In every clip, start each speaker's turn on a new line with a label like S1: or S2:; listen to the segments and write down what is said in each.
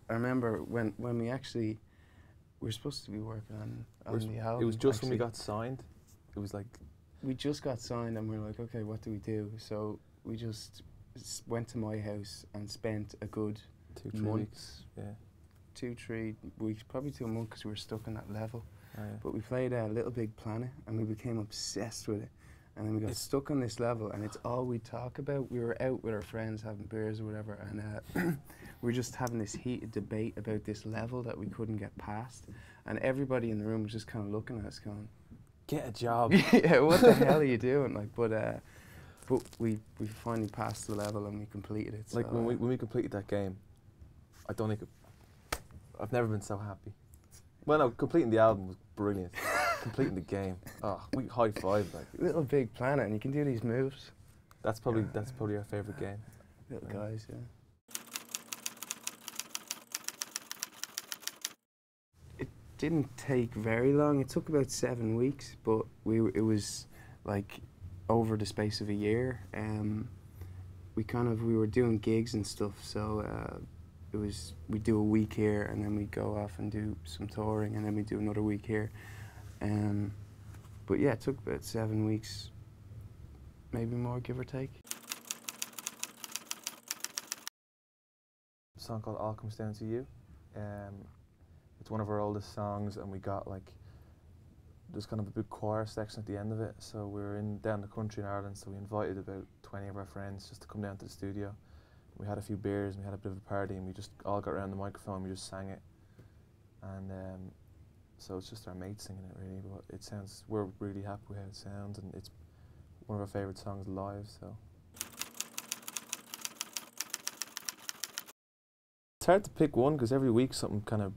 S1: I remember when we were supposed to be working on the album.
S2: It was just when we got signed. It was like
S1: we just got signed and we were like, okay, what do we do? So we just went to my house and spent a good
S2: 2-3 weeks. Yeah.
S1: 2-3 weeks, probably 2 months, because we were stuck on that level.
S2: Oh, yeah.
S1: But we played Little Big Planet and we became obsessed with it. And then we got stuck on this level and it's all we talk about. We were out with our friends having beers or whatever, and we were just having this heated debate about this level that we couldn't get past. And everybody in the room was just kind of looking at us going,
S2: get a job.
S1: yeah, what the hell are you doing? Like, but we finally passed the level and we completed it.
S2: Like
S1: so,
S2: when we completed that game, I don't think I've never been so happy. Well, no, completing the album was brilliant. Completing the game, oh, we high five like.
S1: Little Big Planet, and you can do these moves.
S2: That's probably our favourite game.
S1: Little guys, yeah. It didn't take very long. It took about 7 weeks, but it was like over the space of a year. We were doing gigs and stuff, so we'd do a week here and then we'd go off and do some touring and then we'd do another week here. But yeah, it took about 7 weeks, maybe more, give or take.
S2: A song called All Comes Down to You. It's one of our oldest songs, and we got like, there's kind of a big choir section at the end of it. So we were down the country in Ireland, so we invited about 20 of our friends just to come down to the studio. We had a few beers and we had a bit of a party, and we just all got around the microphone and we just sang it. And so it's just our mates singing it really, but we're really happy with how it sounds, and it's one of our favourite songs live, so. It's hard to pick one because every week something kind of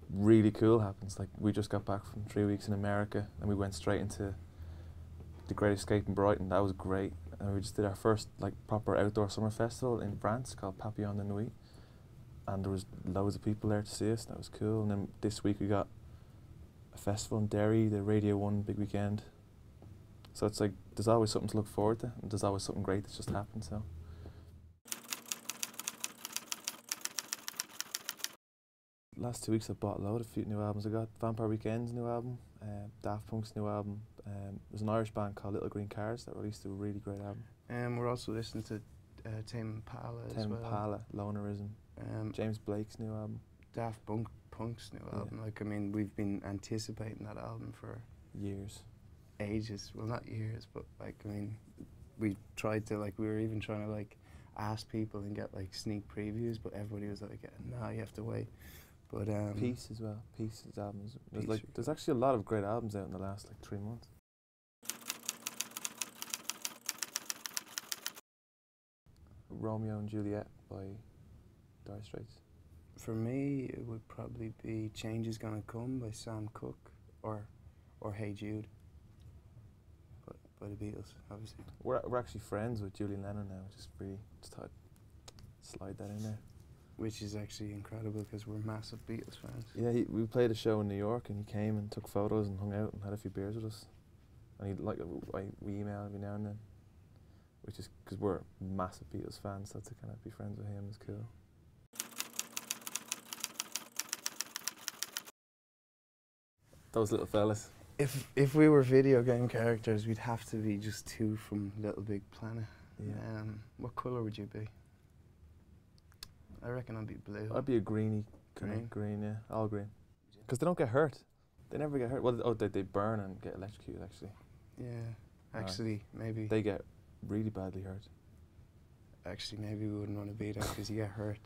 S2: really cool happens. Like we just got back from 3 weeks in America and we went straight into the Great Escape in Brighton. That was great. And we just did our first like proper outdoor summer festival in France called Papillon de Nuit. And there was loads of people there to see us, that was cool. And then this week we got a festival in Derry, the Radio 1 big weekend. So it's like, there's always something to look forward to, and there's always something great that's just happened, so. Last 2 weeks I bought a few new albums. I got Vampire Weekend's new album, Daft Punk's new album. There's an Irish band called Little Green Cars that released a really great album.
S1: We're also listening to Tame Impala as well.
S2: Tame Impala, Lonerism. James Blake's new album.
S1: Daft Punk's new album. Like, I mean, we've been anticipating that album for
S2: years.
S1: Ages. Well, not years, but like, I mean, we tried to, like, we were even trying to like ask people and get like sneak previews, but everybody was like, nah, you have to wait. But
S2: Peace as well. Peace's albums. There's actually a lot of great albums out in the last like 3 months. Romeo and Juliet by Dire Straits.
S1: For me, it would probably be Change Is Gonna Come by Sam Cooke, or Hey Jude by the Beatles, obviously.
S2: We're actually friends with Julian Lennon now, which is really, just thought I'd slide that in there.
S1: Which is actually incredible because we're massive Beatles fans.
S2: Yeah, we played a show in New York and he came and took photos and hung out and had a few beers with us. And we email every now and then, which is because we're massive Beatles fans, so to kind of be friends with him is cool. Those little fellas.
S1: If we were video game characters, we'd have to be just two from Little Big Planet.
S2: Yeah.
S1: What colour would you be? I reckon I'd be blue.
S2: I'd be a greeny. Green, yeah, all green. Because they don't get hurt. They never get hurt. Well, they burn and get electrocuted, actually.
S1: Yeah, actually, maybe.
S2: They get really badly hurt.
S1: Actually, maybe we wouldn't want to be there because you get hurt.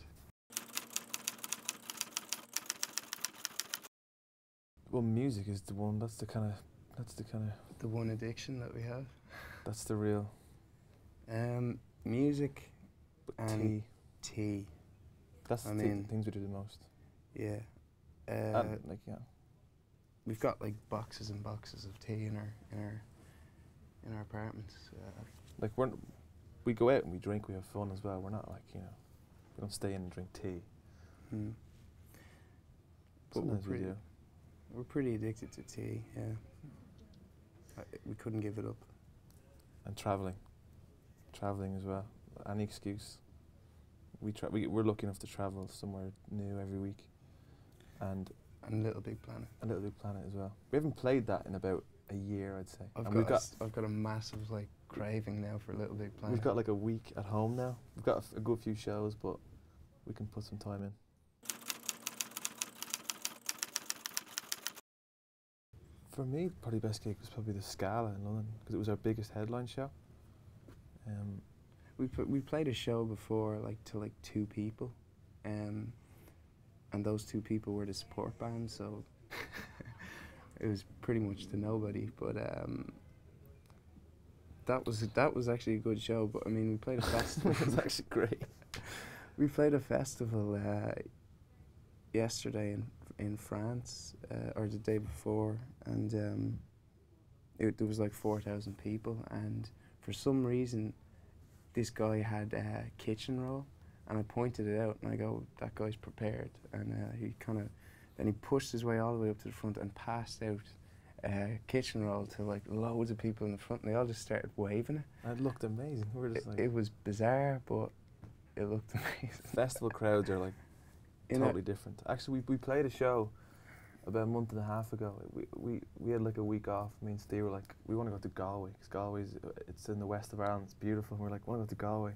S2: Well, music is the one. That's the kind of.
S1: The one addiction that we have.
S2: That's the real.
S1: Music and tea.
S2: That's the things we do the most.
S1: Yeah.
S2: And, like, yeah.
S1: We've got like boxes and boxes of tea in our apartments.
S2: Like we go out and we drink. We have fun as well. We're not like, you know, we don't stay in and drink tea.
S1: Mm. But we're pretty addicted to tea. Yeah. We couldn't give it up.
S2: And traveling as well. Any excuse. we're lucky enough to travel somewhere new every week, and
S1: Little Big Planet.
S2: a Little Big Planet as well. We haven't played that in about a year, I'd say.
S1: I've
S2: And
S1: got a massive like craving now for Little Big Planet.
S2: we've got like a week at home now. We've got a good few shows, but we can put some time in. For me, probably best gig was probably the Scala in London because it was our biggest headline show.
S1: We played a show before like to like 2 people, and those 2 people were the support band, so it was pretty much to nobody. But that was actually a good show. But I mean, we played a festival.
S2: It was actually great.
S1: We played a festival yesterday in France, or the day before, and there was like 4,000 people, and for some reason this guy had a kitchen roll, and I pointed it out and I go, that guy's prepared, and then he pushed his way all the way up to the front and passed out a kitchen roll to like loads of people in the front, and they all just started waving it.
S2: It looked amazing. We were just like,
S1: It was bizarre, but it looked amazing.
S2: festival crowds are like totally different. Actually, we played a show about a month and a half ago. We had like a week off. Me and Steve were like, we want to go to Galway, because it's in the west of Ireland, it's beautiful, and we're like, we want to go to Galway.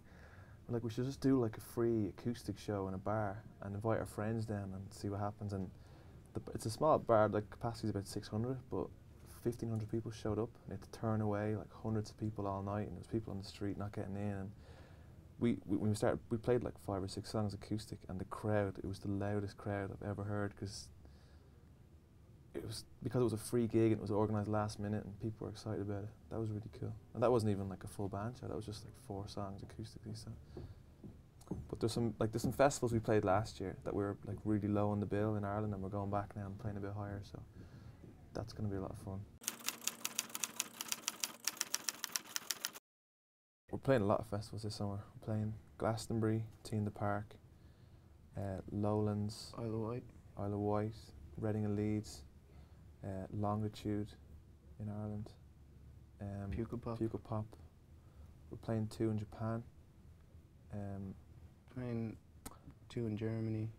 S2: We're like, we should just do like a free acoustic show in a bar and invite our friends down and see what happens. And it's a small bar, like capacity is about 600, but 1,500 people showed up, and they had to turn away like hundreds of people all night, and there was people on the street not getting in. And when we started, we played like 5 or 6 songs acoustic, and the crowd, it was the loudest crowd I've ever heard, because it was a free gig and it was organised last minute and people were excited about it. That was really cool. And that wasn't even like a full band show, that was just like 4 songs acoustically. So. But there's some festivals we played last year that were like really low on the bill in Ireland, and we're going back now and playing a bit higher, so that's going to be a lot of fun. We're playing a lot of festivals this summer. We're playing Glastonbury, Tea in the Park, Lowlands,
S1: Isle of
S2: Wight, Reading and Leeds, Longitude in Ireland, Pukkelpop. We're playing 2 in Japan,
S1: playing 2 in Germany,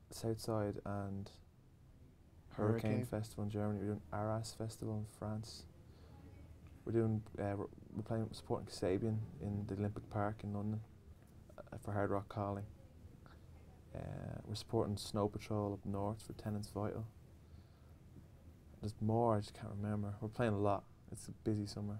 S2: Southside and Hurricane Festival in Germany. We're doing Arras Festival in France. We're supporting Kasabian in the Olympic Park in London for Hard Rock Calling. We're supporting Snow Patrol up north for Tenants Vital. There's more, I just can't remember. We're playing a lot. It's a busy summer.